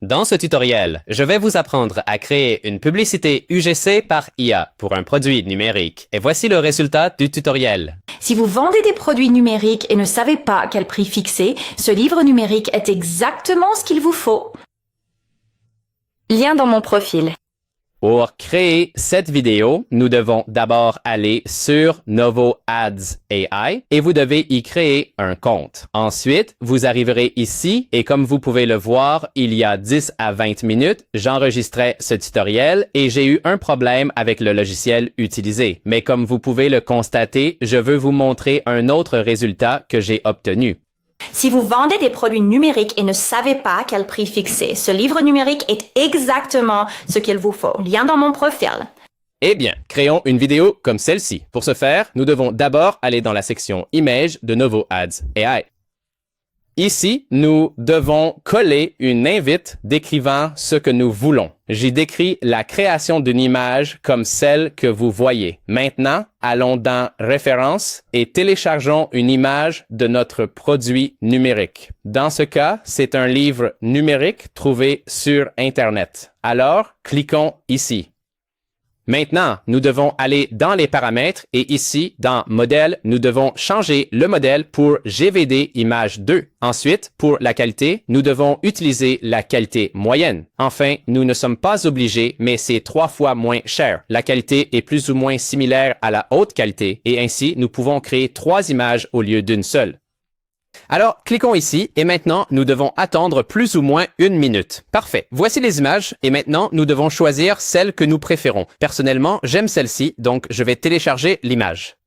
Dans ce tutoriel, je vais vous apprendre à créer une publicité UGC par IA pour un produit numérique. Et voici le résultat du tutoriel. Si vous vendez des produits numériques et ne savez pas quel prix fixer, ce livre numérique est exactement ce qu'il vous faut. Lien dans mon profil. Pour créer cette vidéo, nous devons d'abord aller sur Novo Ads AI et vous devez y créer un compte. Ensuite, vous arriverez ici et comme vous pouvez le voir, il y a 10 à 20 minutes, j'enregistrais ce tutoriel et j'ai eu un problème avec le logiciel utilisé. Mais comme vous pouvez le constater, je veux vous montrer un autre résultat que j'ai obtenu. Si vous vendez des produits numériques et ne savez pas quel prix fixer, ce livre numérique est exactement ce qu'il vous faut. Lien dans mon profil. Eh bien, créons une vidéo comme celle-ci. Pour ce faire, nous devons d'abord aller dans la section Images de Novo Ads AI. Ici, nous devons coller une invite décrivant ce que nous voulons. J'ai décrit la création d'une image comme celle que vous voyez. Maintenant, allons dans Références et téléchargeons une image de notre produit numérique. Dans ce cas, c'est un livre numérique trouvé sur Internet. Alors, cliquons ici. Maintenant, nous devons aller dans les paramètres et ici, dans Modèle, nous devons changer le modèle pour GVD Image 2. Ensuite, pour la qualité, nous devons utiliser la qualité moyenne. Enfin, nous ne sommes pas obligés, mais c'est 3 fois moins cher. La qualité est plus ou moins similaire à la haute qualité et ainsi, nous pouvons créer 3 images au lieu d'une seule. Alors, cliquons ici et maintenant, nous devons attendre plus ou moins 1 minute. Parfait. Voici les images et maintenant, nous devons choisir celle que nous préférons. Personnellement, j'aime celle-ci, donc je vais télécharger l'image.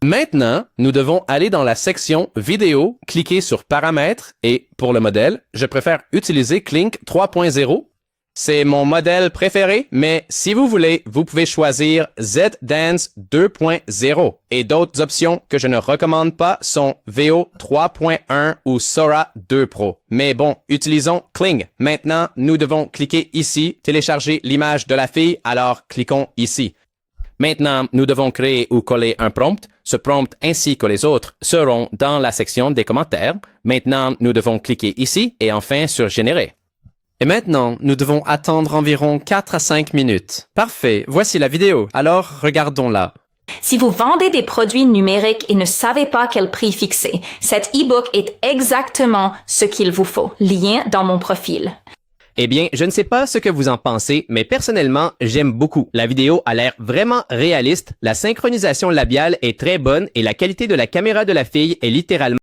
Maintenant, nous devons aller dans la section Vidéo, cliquer sur Paramètres et pour le modèle, je préfère utiliser Kling 3.0. C'est mon modèle préféré, mais si vous voulez, vous pouvez choisir Z-Dance 2.0. Et d'autres options que je ne recommande pas sont VO 3.1 ou Sora 2 Pro. Mais bon, utilisons Kling. Maintenant, nous devons cliquer ici, télécharger l'image de la fille, alors cliquons ici. Maintenant, nous devons créer ou coller un prompt. Ce prompt ainsi que les autres seront dans la section des commentaires. Maintenant, nous devons cliquer ici et enfin sur Générer. Et maintenant, nous devons attendre environ 4 à 5 minutes. Parfait, voici la vidéo. Alors, regardons-la. Si vous vendez des produits numériques et ne savez pas quel prix fixer, cet e-book est exactement ce qu'il vous faut. Lien dans mon profil. Eh bien, je ne sais pas ce que vous en pensez, mais personnellement, j'aime beaucoup. La vidéo a l'air vraiment réaliste, la synchronisation labiale est très bonne et la qualité de la caméra de la fille est littéralement